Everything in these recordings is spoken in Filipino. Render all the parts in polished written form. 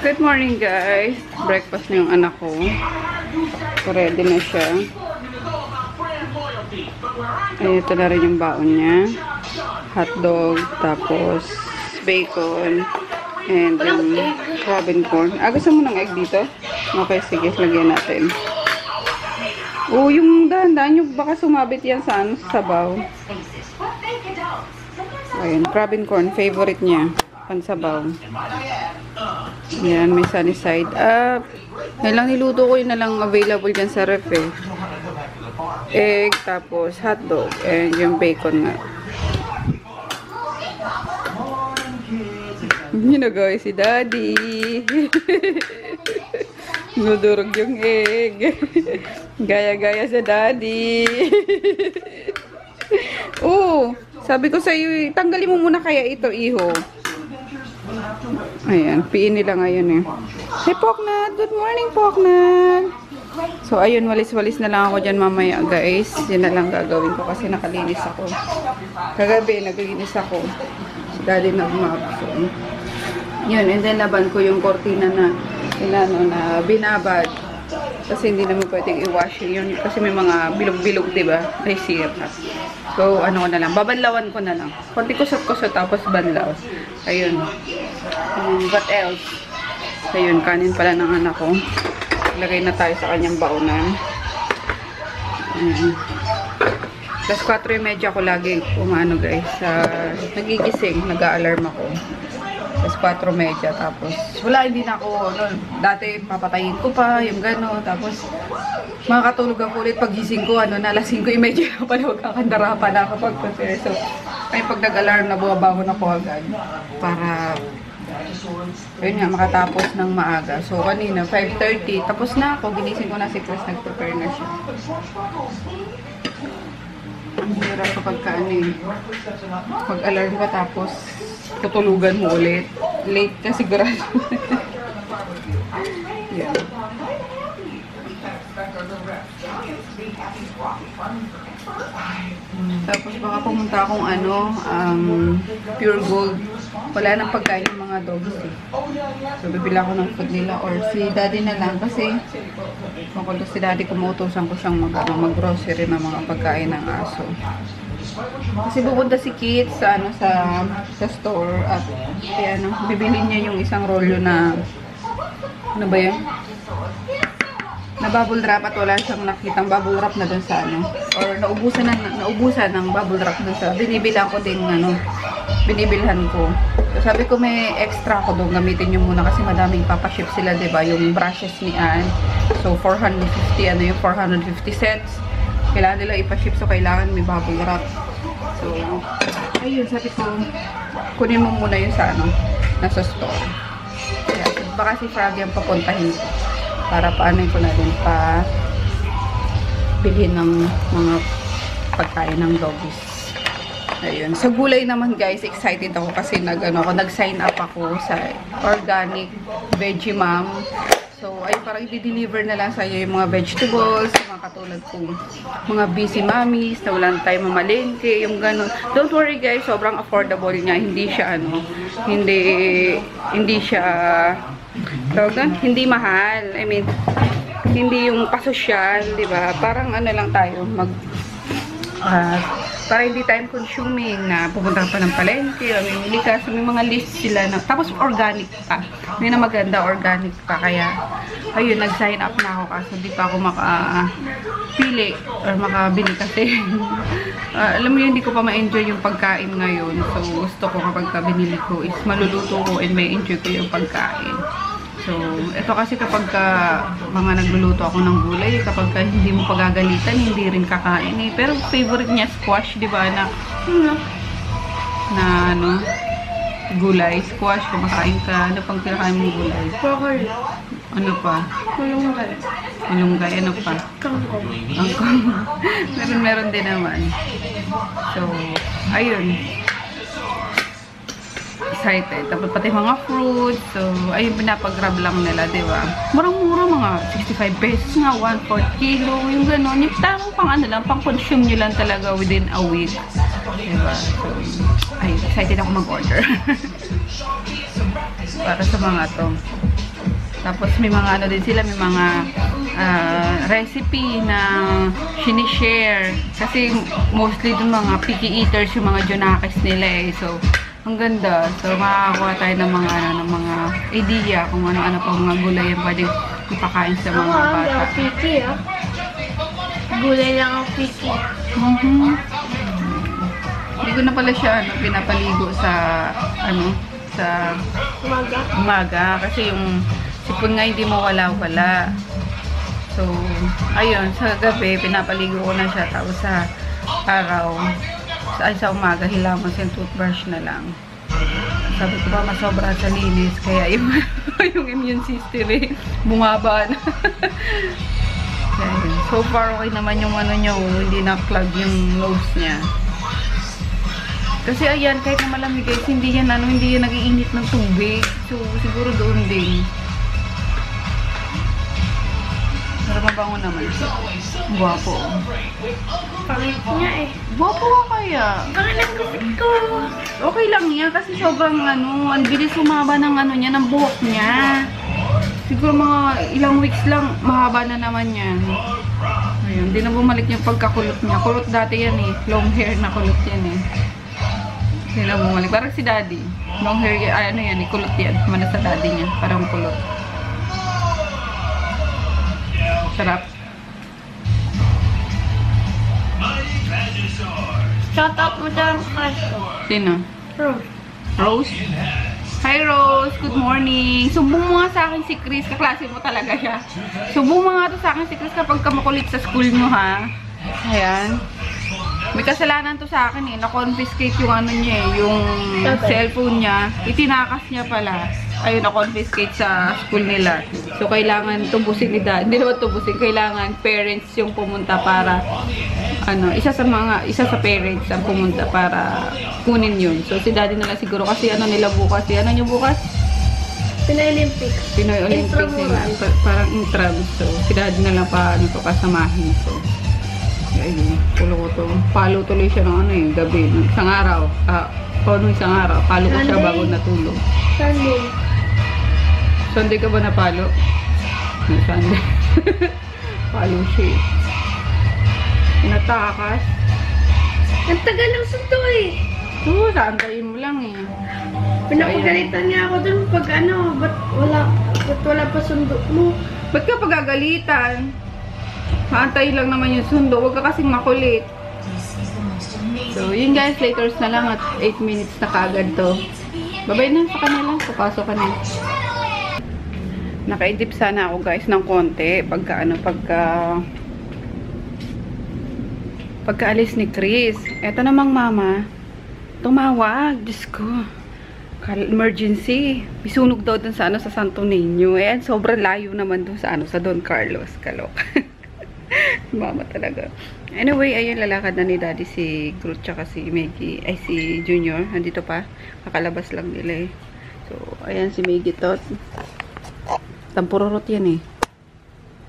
Good morning guys. Breakfast na yung anak ko. Ready na siya. Ay, ito na rin yung baon niya. Hotdog, tapos bacon, and yung Robin corn. Gusto mo ng egg dito? Okay, sige. Lagyan natin. Oh, yung dahan-dahan yung baka sumabit yan sa sabaw. Ayun, Robin corn. Favorite niya. Pansabaw. Yan, may sunny side up. Yan lang niluto ko, yun na lang available dyan sa ref eh. Egg, tapos hotdog, and yung bacon nga. Ginagawin si Daddy. Nudurog yung egg. Gaya-gaya sa Daddy. Oh, sabi ko sa iyo, tanggalin mo muna kaya ito, iho. Ayan, piin nila ngayon eh. Hey, Poknat! Good morning, Poknat! So, ayun, walis-walis na lang ako dyan mamaya, guys. Yan na lang gagawin ko kasi nakalinis ako. Kagabi, naglinis ako. Si Daddy na umapso. Yun, and then laban ko yung kortina na binabad. Kasi hindi naman pwedeng i-wash yun. Kasi may mga bilog-bilog, diba? May sira. So, ano ko na lang. Babanlawan ko na lang. Konti kusot-kusot tapos banlaw. Ayun. What else? Ayun, kanin pala ng anak ko. Lagay na tayo sa kanyang baonan. Tapos 4:30 ako lagi umano guys. Nagigising, nag-a-alarm ako. Tapos 4:30. Tapos wala, hindi na ako. Dati papatayin ko pa, yung gano'n. Tapos makakatulog ako ulit pagising ko. Alas 5:30 pa na magkakandara pa na kapag prepare. So, ay pag nag-alarm na bumabangon ako agad. Para yun nga, makatapos ng maaga. So, kanina, 5:30. Tapos na ako. Ginising ko na si Chris. Nag-prepare na siya. Ang hirap kapag pag-alarm ka tapos tutulugan mo ulit. Late ka sigurado. Yan. Tapos baka pumunta akong Pure Gold. Wala nang pagkain yung mga dogs eh. So bibila ako ng food nila or si Daddy na lang kasi kung si Daddy kumutusan ko siyang mag-grocery ng mga pagkain ng aso. Kasi pupunta si Kit sa store at bibili niya yung isang rolyo na ano ba yun? Na bubble wrap at wala siyang nakitang bubble wrap na dun sa or naubusan ng bubble wrap dun sa binibilan ko din binibilhan ko. So sabi ko may extra ako doon, gamitin nyo muna kasi madaming papaship sila, diba? Yung brushes ni Ann. So 450, yung 450 sets. Kailangan nila ipaship, so kailangan may bubble wrap. So, ayun, sabi ko, kunin mo muna yun sa nasa store. Kaya, baka si Froggy ang papuntahin ko. Para paanoy ko na din pa bilhin ng mga pagkain ng doggies. Ayun. Sa gulay naman guys, excited ako kasi nag-sign up ako sa Organic Veggie Mom. So, ay parang i-deliver na lang sa iyo yung mga vegetables, mga katulad kong mga busy mommies na walang time mamalengke, yung gano'n. Don't worry guys, sobrang affordable niya. Hindi siya hindi siya hindi mahal. I mean, hindi yung pasosyal, di ba? Parang lang tayo, para hindi time consuming na pupunta pa ng palengke, mamimili ka. So, may mga list sila na, tapos organic pa. May na maganda, organic pa. Kaya, ayun, nag-sign up na ako kasi di pa ako makapili or makabili kasi. Alam mo yun, hindi ko pa ma-enjoy yung pagkain ngayon. So, gusto ko kapag binili ko is maluluto ko and may enjoy ko yung pagkain. So, ito kasi kapag mga nagluluto ako ng gulay, kapag hindi mo pagagalitan, hindi rin kakain eh. Pero favorite niya squash, di ba? Gulay, squash, kumakain ka. Ano pang kinakain mong gulay? Broccoli. Ano pa? Malunggay. Malunggay, ano pa? Kangkong. Kangkong. Meron din naman. So, ayun. Excited. Tapos pati mga fruits. So, ayun, pinapag-grab lang nila, di ba? Murang-mura, mga 65 pesos nga, 1/4 kilo, yung gano'n. Yung tamang pang-consume nyo lang talaga within a week. Di ba? So, ayun, excited ako mag-order. Para sa mga to. Tapos may mga ano din sila, may mga recipe na sinishare. Kasi mostly dun mga picky eaters yung mga Junakis nila eh. So, ang ganda. So, makakakuha tayo ng mga, ng mga idea kung ano-ano pa mga gulay yung pwedeng ipakain sa mga bata. Ako picky ah. Gulay lang ako picky. Hindi ko na pala siya pinapaligo sa sa umaga. Kasi yung sipon nga hindi mawala-wala. So, ayun, sa gabi, pinapaligo ko na siya. Tapos sa araw, sa umaga, hilaman sa toothbrush na lang. Sabi ko ba, masobra sa linis. Kaya yung, yung immune system eh, bumaba na. Kaya, so far, okay naman yung ano niya, hindi na-clog yung nose niya. Kasi ayan, kahit na malamig guys, hindi yan nag-iinit ng tubig. So, siguro doon din. Pero mabango naman. Guwapo. Pangit niya eh. Guwapo ka kaya. Pangit ang gupit ko. Okay lang yan kasi sobrang ang bilis humaba ng niya, ng buhok niya. Siguro mga ilang weeks lang, mahaba na naman yan. Ayun, di na bumalik yung pagkakulot niya. Kulot dati yan eh. Long hair na kulot yan eh. Di na bumalik. Parang si daddy. Long hair, ano yan eh, kulot yan. Mana sa daddy niya. Parang kulot. Sarap. Shout out mo dyan sa crush ko. Sino? Rose. Rose? Hi Rose, good morning. Sumbong mo nga sa akin si Chris, kaklase mo talaga siya. Sumbong mo nga to sa akin si Chris kapag makulit sa school mo ha. Ayan. May kasalanan to sa akin eh, na-confiscate yung niya eh, yung cellphone niya. Itinakas niya pala. Ayun, na-confiscate sa school nila. So, kailangan tubusin ni dad. Hindi naman tubusin, kailangan parents yung pumunta para, isa sa parents ang pumunta para kunin yun. So, si daddy na lang siguro kasi nila bukas. Ano nyo bukas? Pinoy Olympics. Pinoy Olympics nila. Parang intrams. So, si daddy na lang pasamahin. So, ayun, pulo ko to. Palo tuloy siya ng gabi. Isang araw. Isang araw. Palo ko siya bago natulog. Sunday. Sunday ka ba napalo? Sunday. Palo siya eh. Natakas. Ang tagal ng sundo eh. Oo, saantayin mo lang eh. Pinapagalitan niya ako dun pag ba't wala pa sundo mo? Ba't ka pagagalitan? Maantay lang naman yung sundo. Huwag ka kasing makulit. So, yun guys. Laters na lang at 8 minutes na kaagad to. Babay na sa kanila. Papasok ka na. Nakaidip sana ako guys ng konti. Pagka-alis ni Chris. Eto namang mama. Tumawag. Diyos ko. Emergency. Bisunog daw dun sa sa Santo Niño. Sobrang layo naman dun sa sa Don Carlos. Kalok. Mama talaga. Anyway, ayun, lalakad na ni daddy si Groot tsaka si Maggie, si Junior. Nandito pa. Kakalabas lang nila eh. So, ayan si Maggie tot. Tampururot yan eh.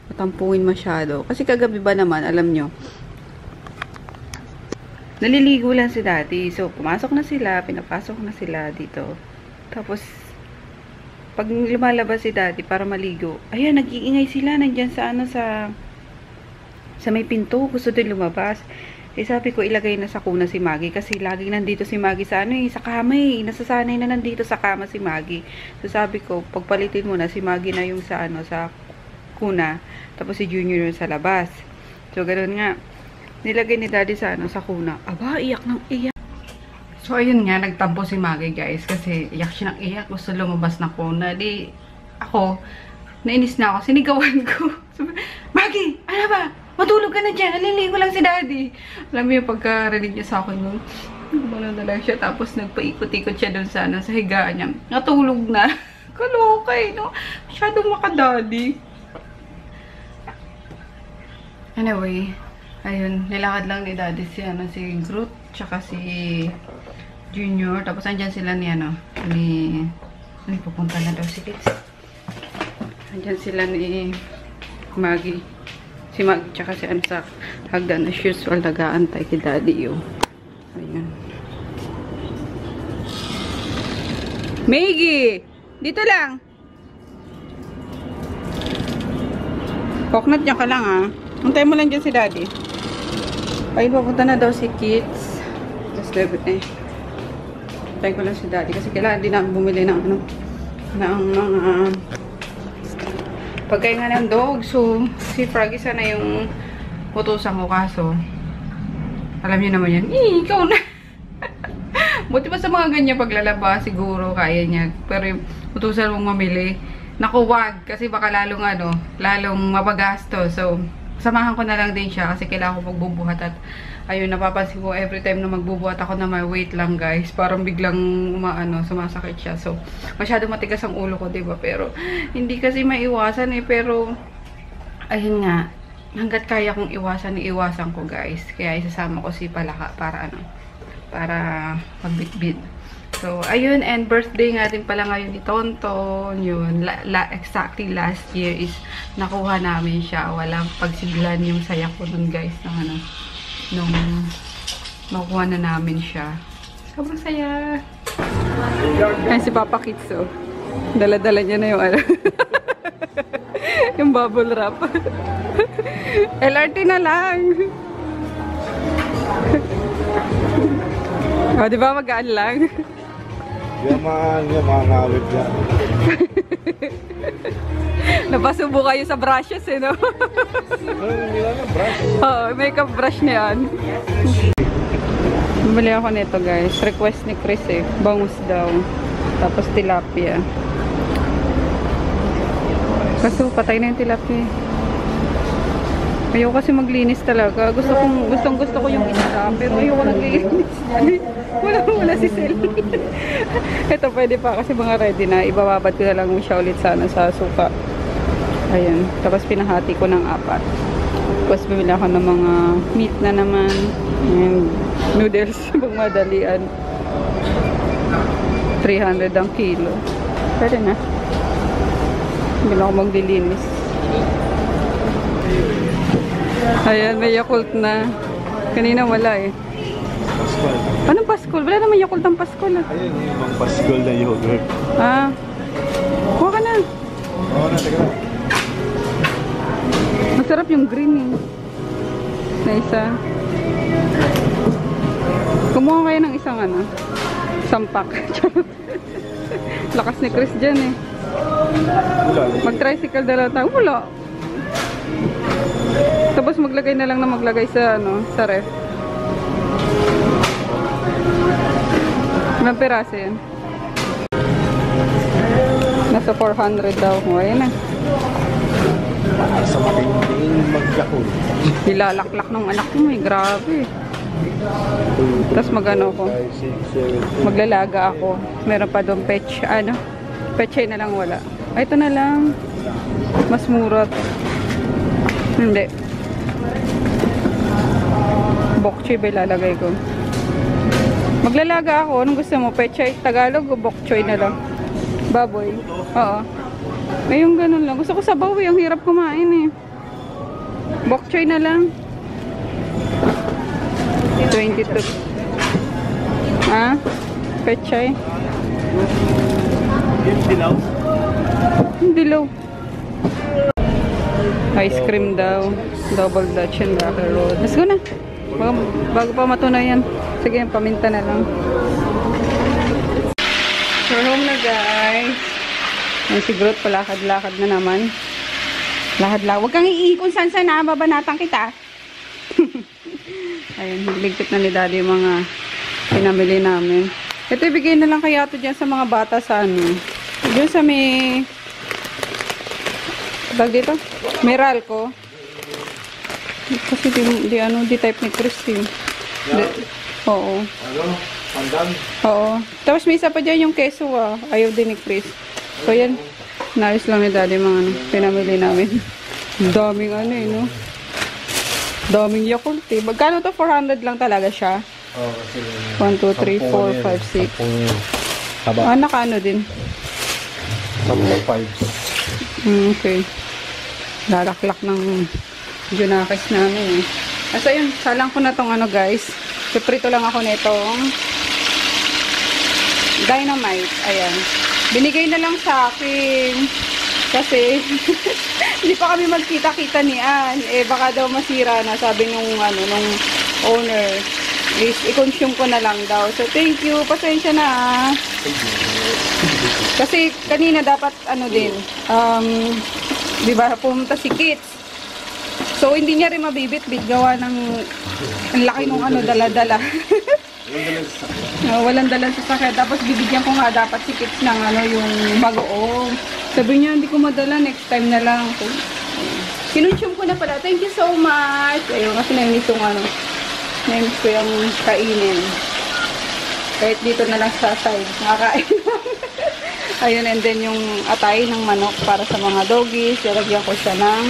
Matampuin masyado. Kasi kagabi ba naman, alam nyo, naliligo lang si daddy. So, pumasok na sila, pinapasok na sila dito. Tapos, pag lumalabas si daddy para maligo, ayan, nag-iingay sila. Nandyan sa may pinto, gusto din lumabas. Sabi ko, ilagay na sa kuna si Maggie. Kasi laging nandito si Maggie sa sa kama eh. Nasasanay na nandito sa kama si Maggie. So sabi ko, pagpalitin mo na, si Maggie na yung sa sa kuna. Tapos si Junior yung sa labas. So ganoon nga. Nilagay ni daddy sa sa kuna. Aba, iyak ng iyak. So ayun nga, nagtampo si Maggie guys. Kasi iyak siya ng iyak. Gusto lumabas na kuna. Di, ako, nainis na ako. Sinigawan ko. Maggie, ano ba? Matulog ka na dyan. Naliligo lang si daddy. Alam mo yung pagkarinig niya sa akin nun. Gumano na lang siya. Tapos nagpaikot-ikot siya dun sa higaan niya. Natulog na. Kalokay, no? Masyadong makadaddy. Anyway. Ayun. Nilakad lang ni daddy si Groot. Tsaka si Junior. Tapos andyan sila ni pupunta na daw si Kids. Andyan sila ni Maggie. Si Maggie, tsaka si sa hagdan as usual, nag-aantay kay daddy yun. Ayan. Maggie! Dito lang! Coconut niya ka lang ah. Antay mo lang dyan si daddy. Ay, papunta na daw si Kids. Just leave it eh. Antay ko lang si daddy kasi kailangan din namin bumili ng ano, ng mga pagkain nga ng dog. So, si Froggy sana yung utusan ko kaso. Alam niyo naman yan. Ikaw na. Buti pa sa mga ganyan paglalaba, siguro kaya niya. Pero yung utusan mong mamili, naku, wag. Kasi baka lalong mapagastos. So, samahan ko na lang din siya kasi kailangan ko magbubuhat. At ayun, napapansin ko every time na magbubuhat ako na may weight lang, guys. Parang biglang sumasakit siya. So, masyado matigas ang ulo ko, diba? Pero, hindi kasi maiwasan eh. Pero, ayun nga. Hanggat kaya kong iwasan ko, guys. Kaya isasama ko si Palaka para para magbitbit. So, ayun, and birthday nga din pala ngayon ni Tonton. Yun, exactly last year is nakuha namin siya. Walang pagsiglan yung saya ko dun, guys, nung nakuha na namin siya. Sobrang saya. Ay, si Papa Kids, oh. Dala-dala niya na yung yung bubble wrap. LRT na lang. O, di ba magaan lang? Mangawit yan. Napasubo kayo sa brushes eh, no? Hindi lang ang brush. Oo, makeup brush na yan. Bumili ako nito, guys. Request ni Chris eh. Bangus daw. Tapos tilapia. Kaso patay na yung tilapia. Ayoko kasi maglinis talaga. Gusto ko yung isa. Pero ayoko naglinis. Wala si Sel. Ito pwede pa kasi mga ready na. Ibababad ko na lang siya ulit sana sa suka. Ayan. Tapos pinahati ko ng 4. Tapos bumili ako ng mga meat na naman. And noodles. Pang madalian. 300 ang kilo. Pwede na. Hindi na ako maglilinis. Ayan, may Yakult na. Kanina wala eh. Paskol. Anong Paskol? Wala naman Yakult ang Paskol ah. Ayun, yung mga Paskol na yogurt. Ah. Kuha ka na. Oo na, teka lang. Masarap yung green eh. Na isa. Kumuha kayo ng isang sampak. Lakas ni Chris dyan eh. Mag-tricycle dalawa tayo. Wala. Tapos maglagay na lang na maglagay sa sa ref. Ilang piraso yan? Nasa 400 daw. O, ayan na. Sa matinding mag-Yakult. Nilalaklak ng anak mo eh. Grabe. Tapos ko. Maglalaga ako. Meron pa doon pechay na lang wala. Ay, ito na lang. Mas mura. Hindi. Bokchoy ba ilalagay ko? Maglalaga ako. Anong gusto mo? Pechay Tagalog o bokchoy na lang? Baboy? Oo. Ay, yung ganun lang. Gusto ko sa baboy. Ang hirap kumain eh. Bokchoy na lang. 22. Ha? Pechay? Yung dilaw? Dilaw. Ice cream daw. Double Dutch and Rocker Road. Let's go na. Bago pa matunay yan. Sige, paminta na lang. We're home na, guys. Ang sigurot, palakad-lakad na naman. Lakad-lakad. Huwag kang iikon san-san na. Babanatang kita. Ayun, ligpit na ni Daddy yung mga pinamili namin. Ito, ibigay na lang kaya ito dyan sa mga bata sa Diyan sa may... Tag dito? Meralco. Kasi di type ni Christine. Oo. Pandan? Oo. Tapos may isa pa dyan yung keso Ayaw din ni Chris. So yan. Naayos lang ni Daddy mga pinamili namin. Daming no? Daming Yakult eh. Magkano to? 400 lang talaga siya. Oo, kasi... 1, 2, 3, 4, 5, 6. Haba. Nakaano din? 10, 5. Okay. Lalaklak ng junakis namin eh. So yun, salang ko na tong guys. Piprito lang ako nitong dynamite. Ayan. Binigay na lang sa akin Kasi, hindi pa kami magkita-kita ni Ann. Eh, baka daw masira na, sabi nung owner. Is, i-consume ko na lang daw. So, thank you. Pasensya na ah. Kasi, kanina dapat, di ba, pumunta si Kits. So, hindi niya rin mabibit-bit gawa ng ang laki nung dala-dala. Walang dalang sasakyan. Tapos, bibigyan ko nga dapat si Kits ng yung bagoong. Sabi niya, hindi ko madala. Next time na lang. So, kinonsume ko na pala. Thank you so much. Ayun, kasi namiss yung namiss ko yung kainin. Kahit dito na lang sa side. Nakakain lang. Ayun, and then yung atay ng manok para sa mga doggies. Lalagyan ko siya ng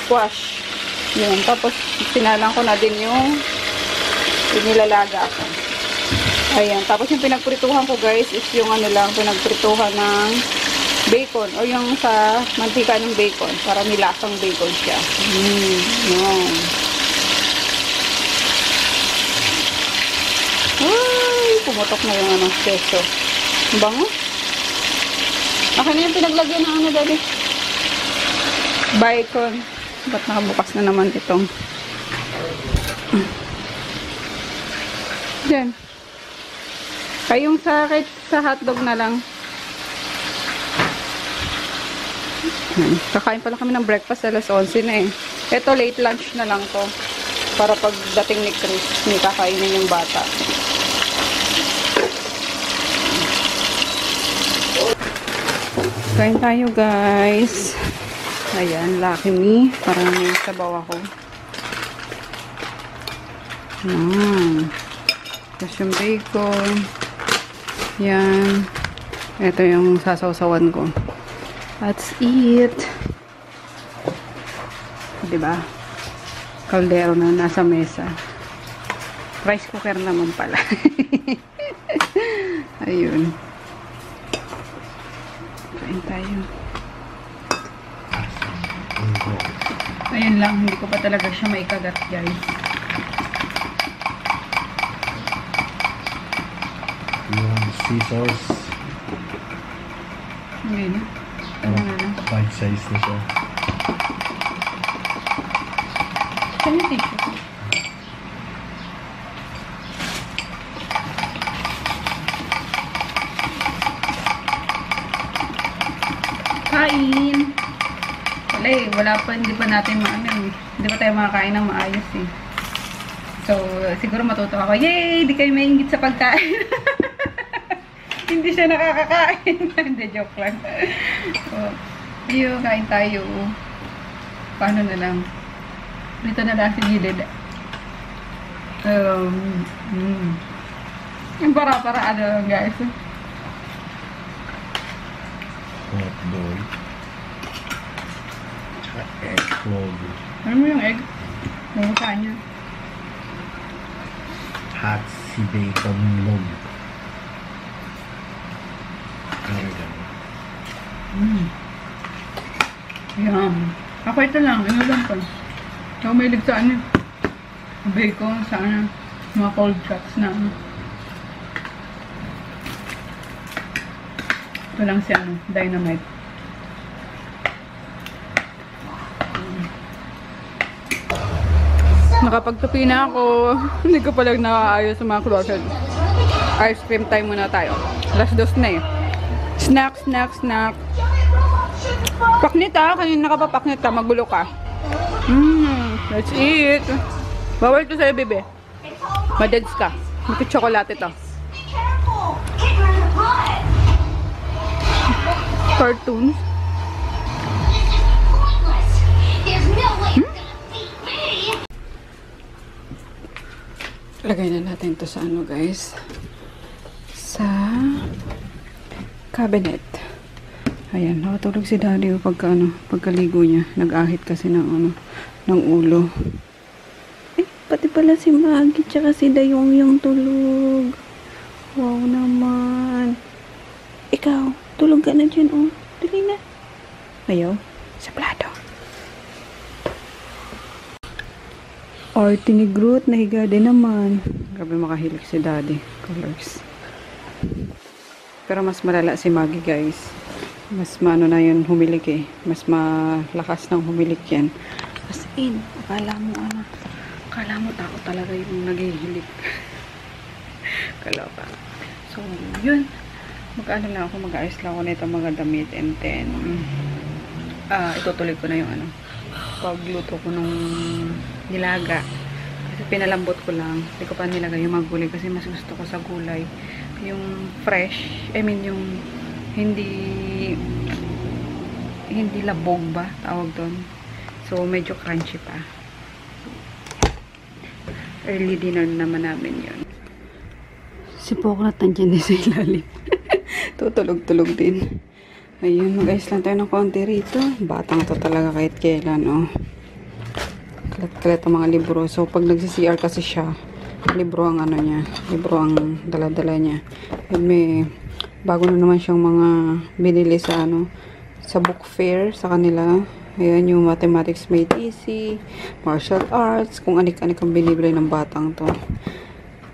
squash. Yun. Tapos, sinalang ko na din yung inilalaga ko. Ayan. Tapos, yung pinagprituhan ko, guys, is yung pinagprituhan ng bacon. O yung sa mantika ng bacon. Para nilasang bacon siya. Yun. Ay, pumutok na yung keso. Ang bango. Akin na yung pinaglagyan ng dali. Bacon. Ba't nakabukas na naman itong dyan. Kayong kahit sa hotdog na lang. Kakain pala kami ng breakfast alas 11 na eh. Ito late lunch na lang to. Para pagdating ni Chris, may kakainin yung bata. Kain tayo guys. Ayan, Lucky Me. Parang may sabaw ako. Tapos yung bacon. Yan. Ito yung sasawsawan ko. Let's eat. Diba? Kaldero na nasa mesa. Rice cooker naman pala. Ayun. Kain tayo. Ayun lang, hindi ko pa talaga siya maikagat, guys. Yung scissors. Ngayon na. Bite size na siya. Saan yung tissue? Kain! Wala eh, hindi pa natin hindi pa tayo makakain ng maayos eh. So, siguro matuto ako, yay! Di kayo maingit sa pagkain. Hindi siya nakakakain. Hindi, joke lang. So, ayun, kain tayo. Paano na lang? Dito na lang sa gilid. Yung para guys. Hotdog. Egg roll. Ano mo yung egg? Mukha niya. Hot si bacon log. Yum. Ako ito lang. Ano lang pa. Ako may ligtaan niya. Bacon, sana. Mga cold cuts na. Ito lang si dynamite. Nakapagtupi na ako. Hindi ko palang nakaayos sa mga closet. Ice cream time muna tayo. Alas 2 na eh. Snack. Paknit kanina ka pa paknit ka. Magulo ka. Let's eat. Bawal ito sa'yo, bebe. Madeds ka. May chocolate ito. Cartoons. Lagay na natin ito sa guys. Sa cabinet. Ayan, nakatulog si daddy pagkaligo niya. Nag-ahit kasi ng ulo. Pati pala si Maggie tsaka si Dayong yung tulog. Wow naman. Ikaw, tulog ka na dyan, oh. Dali na. Ayaw, sa plato. Arty ni Groot, nahiga din naman. Grabe makahilig si daddy. Colors. Pero mas malala si Maggie, guys. Mas maano na yun humilik eh. Mas malakas nang humilik yan. As in, akala mo takot talaga yung naghihilik. Kaloka. So, yun. Mag-ano lang ako, mag-ayos lang ako nito mga damit and then itutuloy ko na yung pagluto ko nung nilaga. Kasi pinalambot ko lang. Hindi ko pa nilagay yung mga gulay kasi mas gusto ko sa gulay. Yung fresh, I mean yung hindi labog ba tawag doon. So, medyo crunchy pa. Early dinner naman namin yun. Si Pokrat nandiyan din sa ilalim. Tutulog-tulog din. Ayun, mag-ayos lang tayo ng konti rito. Batang to talaga kahit kailan, oh. Kalat-kalat ang mga libro. So, pag nagsi-CR kasi siya, libro ang niya. Libro ang dala-dala niya. And may bago na naman siyang mga binili sa sa book fair sa kanila. Ayan, yung mathematics made easy, martial arts, kung anik-anik ang binibili ng batang to.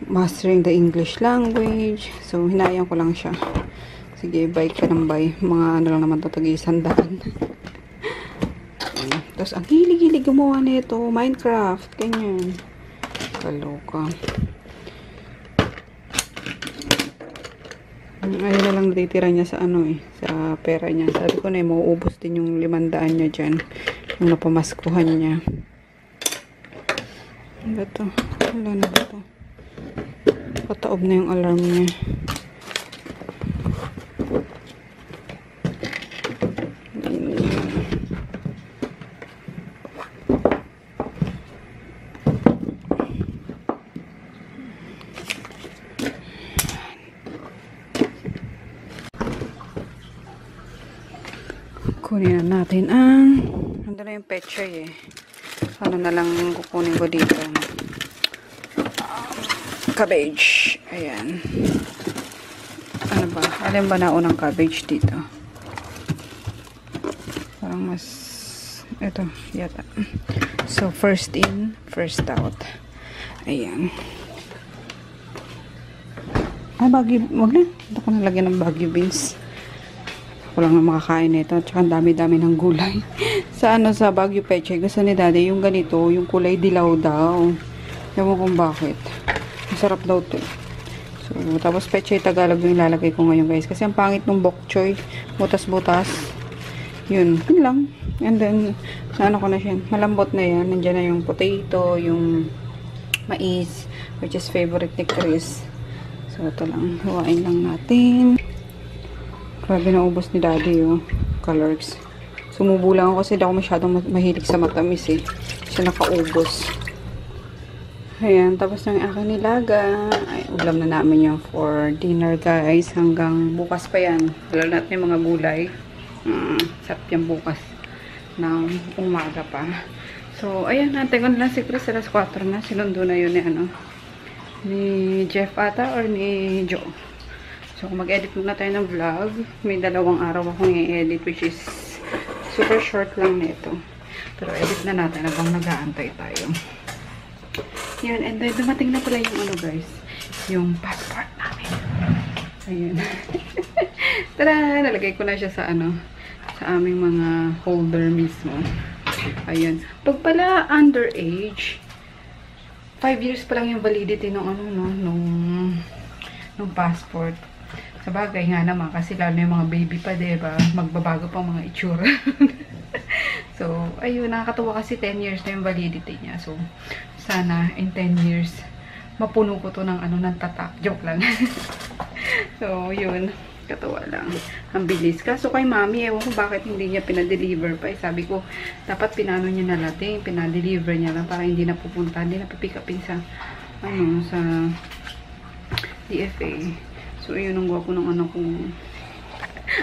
Mastering the English language. So, hinayang ko lang siya. Sige, buy ka ng buy. Mga lang naman to, tag-100. Tapos, ang hilig-hilig gumawa nito. Minecraft, ganyan. Kaloka. Ayun na lang natitira niya sa sa pera niya. Sabi ko na mauubos din yung 500 niya dyan. Yung napamaskuhan niya. Ano to? Wala na to. Pataob na yung alarm niya. Kunin na natin ando na yung pechay eh. Ano na lang kukunin ko dito. Cabbage. Ayan. Ano ba? Alin ba naunang cabbage dito? Parang mas ito yata. So first in, first out. Ayan. Baggy, wag na. Ito ko nalagyan ng baggy beans. Ako lang na makakain nito. Tsaka dami-dami ng gulay. sa Baguio Pechay, gusto ni Daddy yung ganito, yung kulay dilaw daw. Ewan kung bakit. Masarap daw to. So, tapos Pechay Tagalog yung ilalagay ko ngayon guys. Kasi ang pangit ng bok choy. Butas-butas. Yun lang. And then, ko na siya. Malambot na yan. Nandiyan na yung potato, yung mais, which is favorite ni Chris. So, ito lang. Huwain lang natin. Grabe na ubos ni Daddy, oh. Colors. Sumubo lang ako kasi hindi ako masyadong mahilig sa matamis, eh. Kasi nakaubos. Ayan. Tapos ng aking nilaga. Ay, ulam na namin yung for dinner, guys. Hanggang bukas pa yan. Lalo natin yung mga gulay. Sarap yan bukas. Ng umaga pa. So, ayan. Nantay ko na lang si Chris. Alas 4 na. Sinundo na yun ni Jeff ata or ni Joe. So, kung mag-edit muna tayo ng vlog, may 2 araw akong i-edit, which is super short lang nito. Pero edit na natin habang nag-aantay tayo. Yan, and then dumating na pala yung guys, yung passport namin. Ayun. Tara, nalagay ko na siya sa sa aming mga holder mismo. Ayun. Pag pala underage, 5 years pa lang yung validity nung passport. Sa bagay nga naman, kasi lalo yung mga baby pa, diba? Magbabago pang mga itsura. So, ayun, nakakatuwa kasi 10 years na yung validity niya. So, sana in 10 years, mapuno ko to ng ng tatak. Joke lang. So, yun. Katuwa lang. Ang bilis. Kaso kay mami, ewan ko bakit hindi niya pinadeliver pa. Sabi ko, dapat pinano niya na lating, pinadeliver niya lang para hindi na pupunta, hindi na pipick upin sa, sa DFA. So, yun ang gwapo ng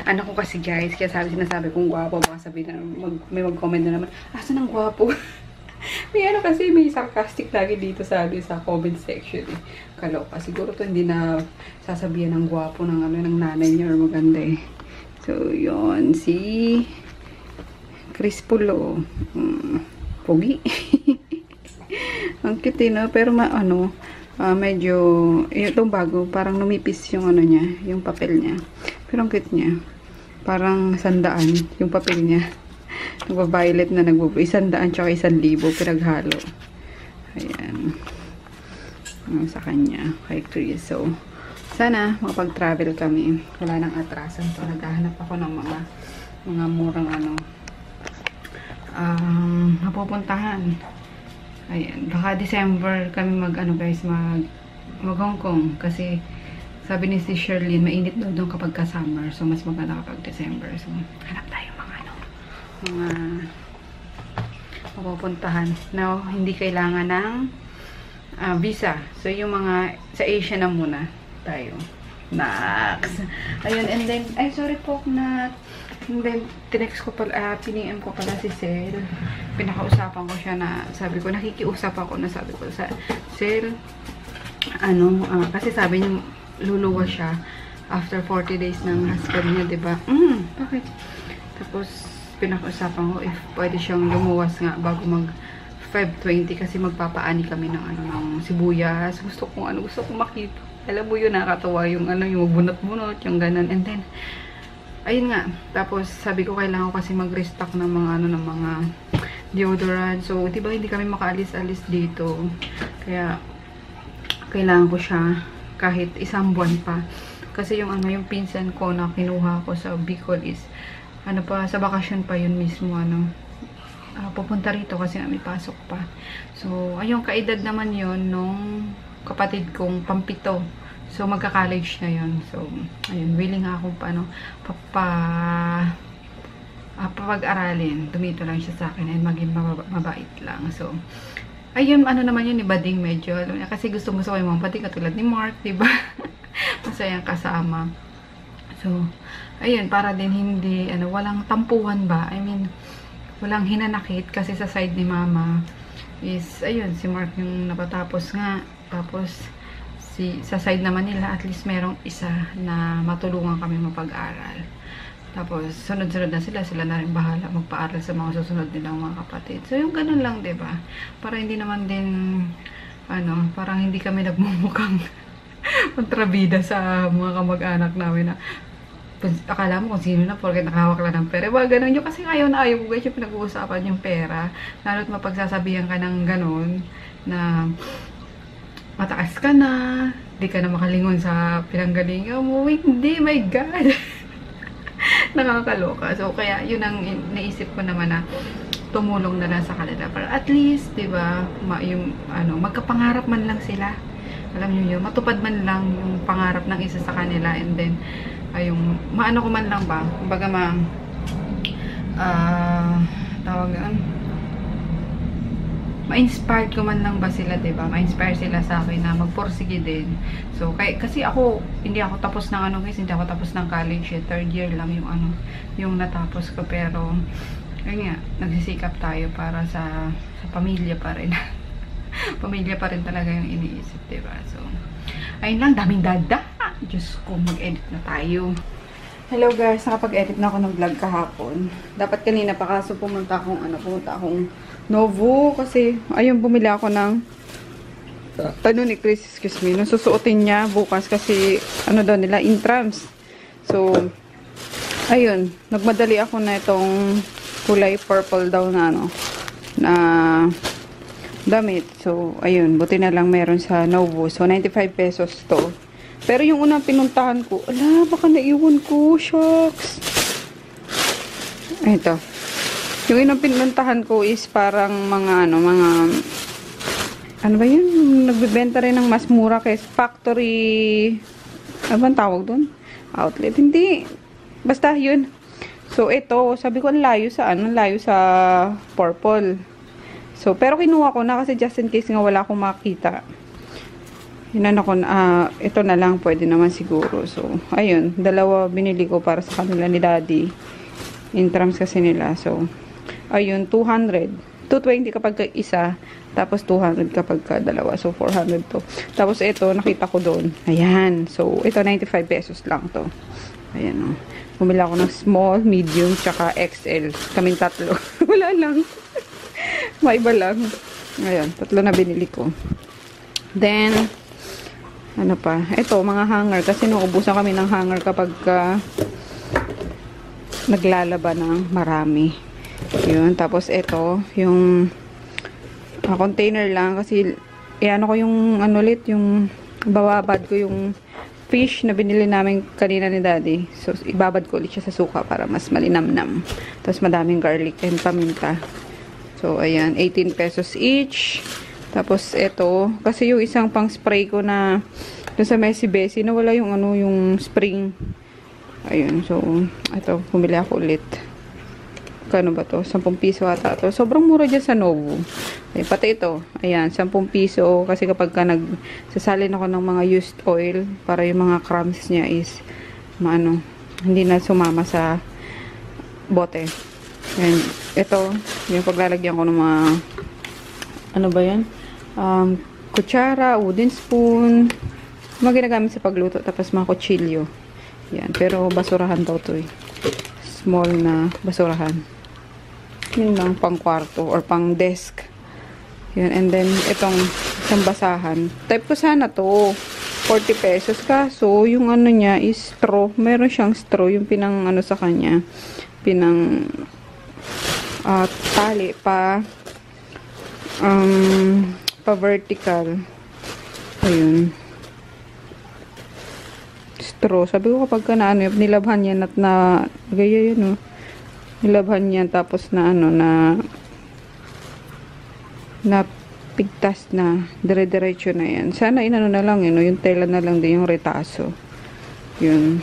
anak ko kasi guys. Kaya sinasabi kong gwapo. Baka sabihin na, may mag-comment na naman, asan ang gwapo? May kasi may sarcastic lagi dito sa comment section. Eh. Kaloka. Siguro to hindi na sasabihan ng gwapo ng ng nanay niya or maganda eh. So, yun. Si Chris Pulo. Pogi. Ang cute no? Pero medyo, itong bago, parang numipis yung niya, yung papel niya. Pero ang cute niya. Parang 100 yung papel niya. Nagpa-violet na 100 tsaka 1,000 pinaghalo. Ayan. Sa kanya, kay Chris. So, sana makapag-travel kami. Wala nang atrasan. So, naghahanap ako ng mga murang mapupuntahan. Ayan. Baka December kami mag Hong Kong. Kasi, sabi ni si Sherlyn, mainit daw doon kapag ka-summer. So, mas maganda kapag December. So, hanap tayo mga mapupuntahan. Now, hindi kailangan ng visa. So, yung mga sa Asia na muna tayo. Next. Ayun, and then, ay, sorry po na, and then, tinext ko pala, piniem ko pala si Sel. Pinakausapan ko siya na, sabi ko, nakikiusap ako na sabi ko sa Sel, kasi sabi niya, luluwas siya after 40 days ng husband niya, diba? Bakit? Tapos, pinakausapan ko if pwede siyang lumuwas nga bago mag 5:20 kasi magpapaani kami ng ng sibuyas. Gusto kong makita. Alam mo yun, nakakatawa yung yung bunot-bunot, yung ganun. And then, ayun nga. Tapos, sabi ko kailangan ko kasi mag-restock ng mga ng mga deodorant. So, diba hindi kami makaalis-alis dito. Kaya, kailangan ko siya kahit isang buwan pa. Kasi yung yung pinsan ko na kinuha ko sa Bicol is, sa bakasyon pa yun mismo, pupunta rito kasi may pasok pa. So, ayun, kaedad naman yon nung kapatid kong pampito. So, magka-college na yon. So, ayun, willing akong papag-aralin. Tumito lang siya sa akin and maging mabait lang. So, ayun, naman yun, ibading medyo. Kasi gusto ko yung mga bading katulad ni Mark, diba? Masayang kasama. So, ayun, para din hindi, walang tampuhan ba? I mean, walang hinanakit kasi sa side ni mama is, ayun, si Mark yung napatapos nga. Tapos, sa side naman nila, at least merong isa na matulungan kami mapag-aral. Tapos, sunod-sunod na sila na rin bahala magpa-aral sa mga susunod nilang mga kapatid. So, yung ganun lang, diba? Para hindi naman din, parang hindi kami nagmumukhang kontrabida sa mga kamag-anak namin na akala mo kung sino na porket nakahawak lang ng pera. Ba, ganun yun. Kasi ayaw na ayaw ko guys yung pinag-uusapan yung pera. Lalo't mapagsasabihan ka ng ganun na mataas ka na, di ka na makalingon sa pinanggalingan mo. Wait, hindi, my God. Nakakaloka. So, kaya yun ang naisip ko naman na tumulong na lang sa kanila. Para at least, diba, magkapangarap man lang sila. Alam niyo yun, matupad man lang yung pangarap ng isa sa kanila, and then, yung ko man lang ba, kumbaga tawag ma-inspired ko man lang ba sila, diba? Ma-inspire sila sa akin na magporsige din. So, kasi ako, hindi ako tapos ng guys, hindi ako tapos ng college, third year lang yung natapos ko, pero ayun nga, nagsisikap tayo para sa pamilya pa rin. Pamilya pa rin talaga yung iniisip, diba? So, ayun lang, daming dada. Diyos ko, mag-edit na tayo. Hello guys, nakapag-edit na ako ng vlog kahapon. Dapat kanina pa kaso pumunta akong Novo. Kasi, ayun, bumili ako ng ni Chris, excuse me. Susuotin niya bukas kasi, daw nila, intrams. So, ayun, nagmadali ako na itong kulay purple daw na na damit. So, ayun, buti na lang meron sa Novo. So, 95 pesos to. Pero yung unang pinuntahan ko, baka naiwan ko, shucks. Ito. Yung unang pinuntahan ko is parang mga ano ba yun? Nagbebenta rin ng mas mura kay factory, ano bang tawag doon? Outlet. Hindi. Basta yun. So, ito, sabi ko, ang layo sa purple. So, pero kinuha ko na kasi just in case nga wala akong makita. Hinan ako, ito na lang, pwede naman siguro. So, ayun, dalawa binili ko para sa kanila ni Daddy. Intrams kasi nila. So, ayun, 200. 220 kapag isa, tapos 200 kapag dalawa. So, 400 to. Tapos, ito, nakita ko doon. Ayan. So, ito, 95 pesos lang to. Ayan, o. Bumili ako ng small, medium, tsaka XL. Kaming tatlo. Wala lang. Maiba lang. Ayan, tatlo na binili ko. Then, ano pa? Ito, mga hanger. Kasi nauubusan kami ng hanger kapag naglalaba ng marami. Yun. Tapos ito, yung container lang kasi ano ko yung ano ulit, yung bababad ko yung fish na binili namin kanina ni Daddy. So, ibabad ko ulit siya sa suka para mas malinamnam. Tapos madaming garlic and paminta. So, ayan. 18 pesos each. Tapos, ito. Kasi yung isang pang spray ko na dun sa Messy Bessie, nawala yung ano, yung spring. Ayun. So, ito. Pumili ako ulit. Kano ba to? 10 piso ata to. Sobrang mura dyan sa Novo. Ay, pati ito. Ayan, 10 piso. Kasi kapag ka nagsasalin ako ng mga used oil, para yung mga crumbs niya is, hindi na sumama sa bote. Ayan, ito, yung paglalagyan ko ng mga, ano ba yan? Kutsara, wooden spoon, mga ginagamit sa pagluto, tapos mga kutsilyo. Yan, pero basurahan daw to eh. Small na basurahan. Yun lang, pang kwarto or pang desk. Yan, and then, itong isang basahan. Type ko sana to, 40 pesos. Kaso, yung ano niya is straw. Meron siyang straw, yung pinang ano sa kanya. Pinang tali pa vertical. Ayun. Straw. Sabi ko kapag ka na ano, nilabhan yan at na gaya yun, oh. Nilabhan yan tapos na ano, na pigtas na, dire-diretso na yan. Sana inano na lang yun, yung tela na lang din yung retaso. Yun.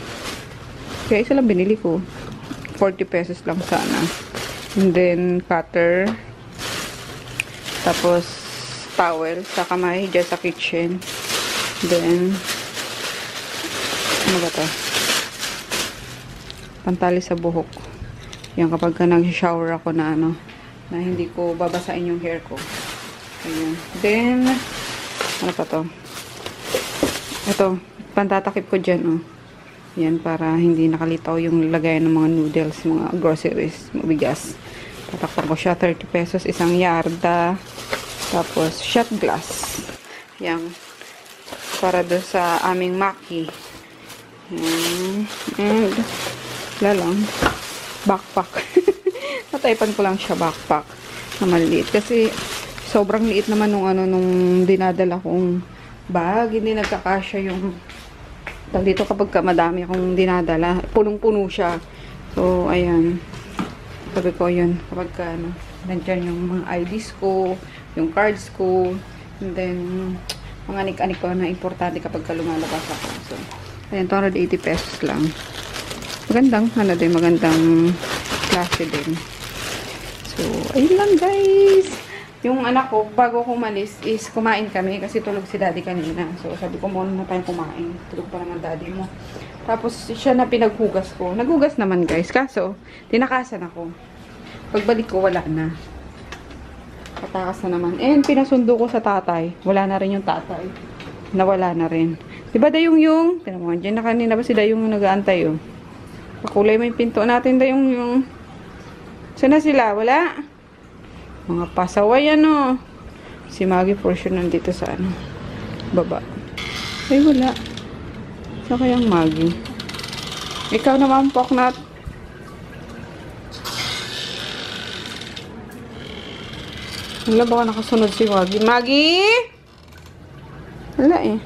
Kaya isa lang binili ko. 40 pesos lang sana. And then, cutter. Tapos, towel sa kamay, dyan sa kitchen. Then, ano ba to? Pantali sa buhok. Yan, kapag ka nag-shower ako na ano, na hindi ko babasain yung hair ko. Ayan. Then, ano pa to? Ito, pantatakip ko dyan, oh. Yan, para hindi nakalitaw yung lagayan ng mga noodles, mga groceries, mabigas. Tatakpan ko siya, 30 pesos, isang yarda. Tapos, shot glass. Yan. Para doon sa aming maki. Yan. And, wala lang. Backpack. Nataypan ko lang siya, backpack. Na maliit. Kasi, sobrang liit naman nung dinadala kong bag. Hindi nagkakasya yung dito kapag madami akong dinadala. Punong-puno siya. So, ayan. Sabi ko, yun. Kapag nandyan yung mga IDs ko, yung cards ko, and then, mga anik-anik ko na importante kapag lumalabas ako. So, ayan, 280 pesos lang. Magandang, magandang klase din. So, ayun lang, guys. Yung anak ko, bago ko umalis, is kumain kami kasi tulog si Daddy kanina. So, sabi ko, muna na tayong kumain. Tulog pa naman Daddy mo. Tapos, siya na pinaghugas ko. Naghugas naman, guys. Kaso, tinakasan ako. Pagbalik ko, wala na. Patakas na naman. And, pinasundo ko sa tatay. Wala na rin yung tatay. Nawala na rin. Diba, Dayong? Tinan mo, dyan na kanina ba si Dayong nag-aantay, oh. Pakulay mo yung pinto natin, Dayong. Sana sila? Wala? Mga pasaway, ano. Si Maggie for sure nandito sa, baba. Ay, wala. Saan kayang Maggie? Ikaw naman, Poknat. Wala, baka nakasunod si Maggie. Maggie! Wala eh.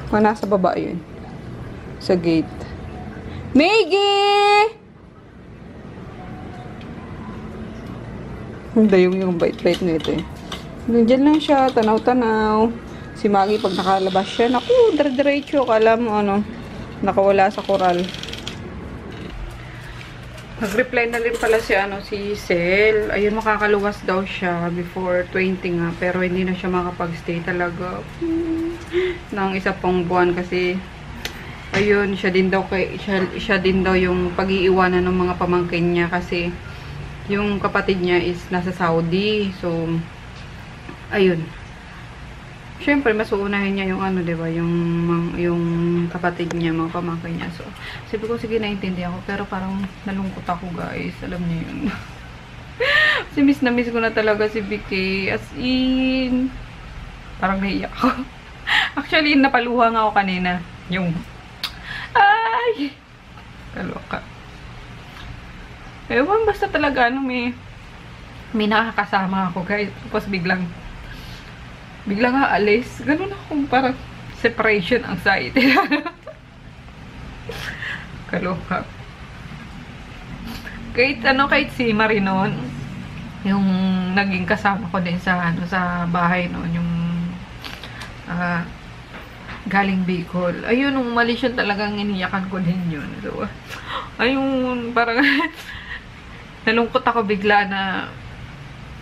Baka nasa baba yun. Sa gate. Maggie! Hindi yung bait-bait nito eh. Nandiyan lang siya, tanaw-tanaw. Si Maggie, pag nakalabas siya, naku, dire-diretso. Kala mo, nakawala sa koral. Nag-reply na rin pala si Sel. Ayun, makakaluwas daw siya before 20 nga. Pero hindi na siya makapag-stay talaga. Ng isa pang buwan kasi, ayun, siya din daw yung pag-iiwanan ng mga pamangkin niya kasi yung kapatid niya is nasa Saudi. So, ayun. Siyempre, mas uunahin niya yung diba, yung kapatid niya, mga pamangkin niya. So, sabi ko, sige, naintindihan ko. Pero parang nalungkot ako, guys. Alam niyo yun. Kasi miss na miss ko na talaga si Vicky. As in, parang naiyak ako. Actually, napaluha nga ako kanina. Yung, ay! Kaloka. Ewan, basta talaga, ano, may nakakasama ako, guys. Tapos biglang aalis. Ganun akong parang separation anxiety. Kaloka. Kahit si Marinon, yung naging kasama ko din sa bahay noon, yung galing Bicol. Ayun, nung umalis yun, talagang iniyakan ko din yun. So, ayun, parang nalungkot ako bigla na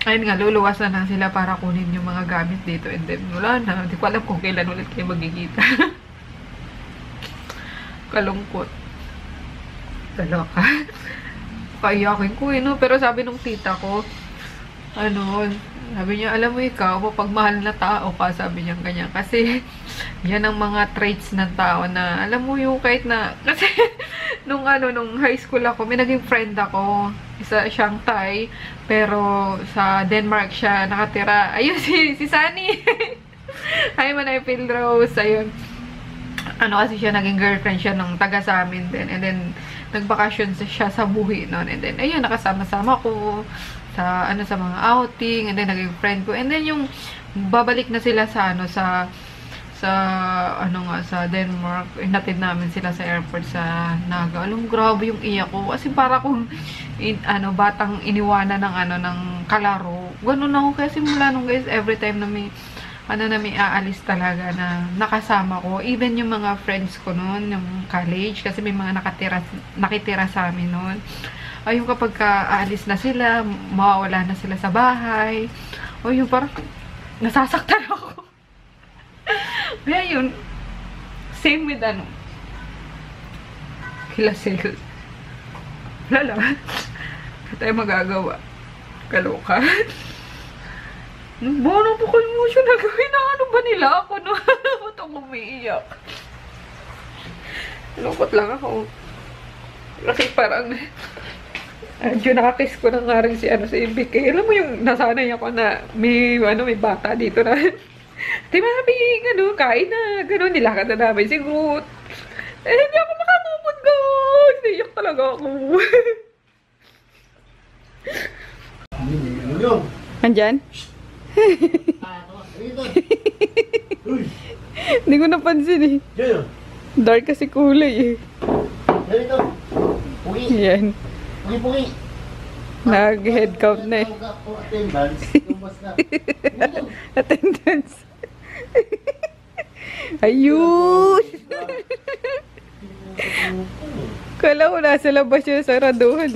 ayun nga, luluwasan na sila para kunin yung mga gamit dito. And then, wala na. Hindi ko alam kung kailan ulit kayo magkikita. Kalungkot. Kaloka. Kaiyakin ko, no? Pero sabi nung tita ko, sabi niya, alam mo ikaw, pag mahal na tao ka, sabi niya ganyan. Kasi, yan ang mga traits ng tao na, alam mo yung kahit na, kasi, nung high school ako, may naging friend ako. Isa siyang Thai, pero sa Denmark siya nakatira. Ayun, si Sunny. Hi, Manay Pilrose. Ayun. Kasi siya, naging girlfriend siya ng taga sa amin din. And then, nagbakasyon siya sa Buhi noon. And then, ayun, nakasama-sama ko sa mga outing. And then, naging friend ko. And then, yung babalik na sila sa sa Denmark, inatid namin sila sa airport sa Naga. Alam, grabe yung iyak ko. Kasi para kung batang iniwanan ng kalaro. Ganun ako kasi mula nung guys, every time na may aalis talaga na nakasama ko. Even yung mga friends ko noon, yung college, kasi may mga nakitira sa amin noon. Ayun, kapag aalis na sila, mawawala na sila sa bahay. O yung parang nasasaktan ako. Kaya yun, same with Hilasel. Wala lang. Hindi tayo magagawa. Kaloka. Ano po kayo mo siya nagawin na ba nila ako, no? Ba't ako umiiyak? Lungkot lang ako. Kasi parang yun, nakakiss ko na nga rin si BK. Alam mo yung nasanay ako na may bata dito na di mami, kain na, gano'n, nilakad na namin si Groot. Hindi ako makamumod, guys. Naiyak talaga ako. Andyan? Hindi ko napansin Dark kasi kulay Yan. Nag-head count na Attendance. Ayun! Kala ko nasa labas yun sa raduhan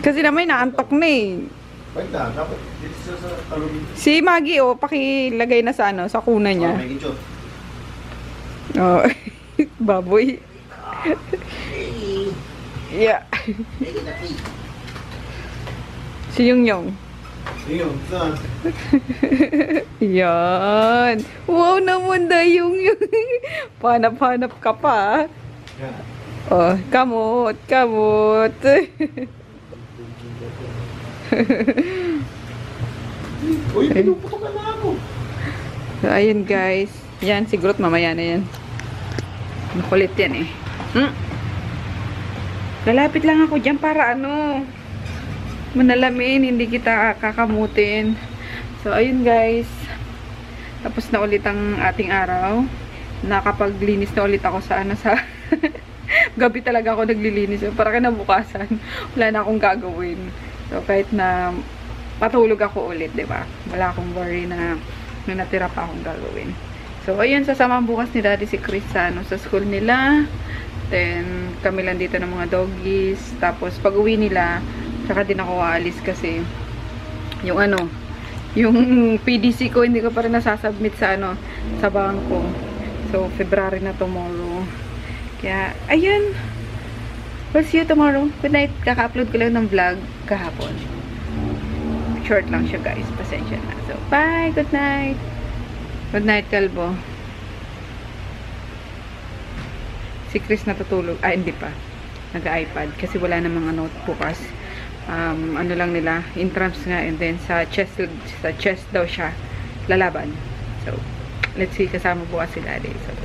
Kasi naman naantok na Si Maggie, pakilagay na sa sa kuna niya. Oh, baboy. Yeah. Si Yung. Yan. Wow naman Yung. Panap-hanap ka pa. Oh, kamot. Uy, pinuputok na ako. So, ayun guys. Yan, siguro mamaya na yan. Makulit yan Lalapit lang ako dyan para manalamin, hindi kita kakamutin. So, ayun guys. Tapos na ulit ang ating araw. Nakapaglinis na ulit ako sa gabi talaga ako naglilinis. Para kinabukasan, wala na akong gagawin. So, kahit na patulog ako ulit, diba? Wala akong worry na natira pa akong gagawin. So, ayun, sasama bukas ni Daddy si Chris sa school nila. Then, kami lang dito ng mga doggies. Tapos, pag uwi nila, saka din ako aalis kasi yung yung PDC ko, hindi ko pa rin nasasubmit sa sa bangko. So, February na tomorrow. Kaya, ayun. We'll see you tomorrow. Good night. Kaka-upload ko lang ng vlog kahapon. Short lang siya guys. Pasensya na. So, bye. Good night. Good night, Kalbo. Si Chris natutulog. Hindi pa. Nag-iPad. Kasi wala na mga note bukas. Lang nila. Entrance nga. And then, sa chest daw siya lalaban. So, let's see. Kasama bukas si Daddy. So,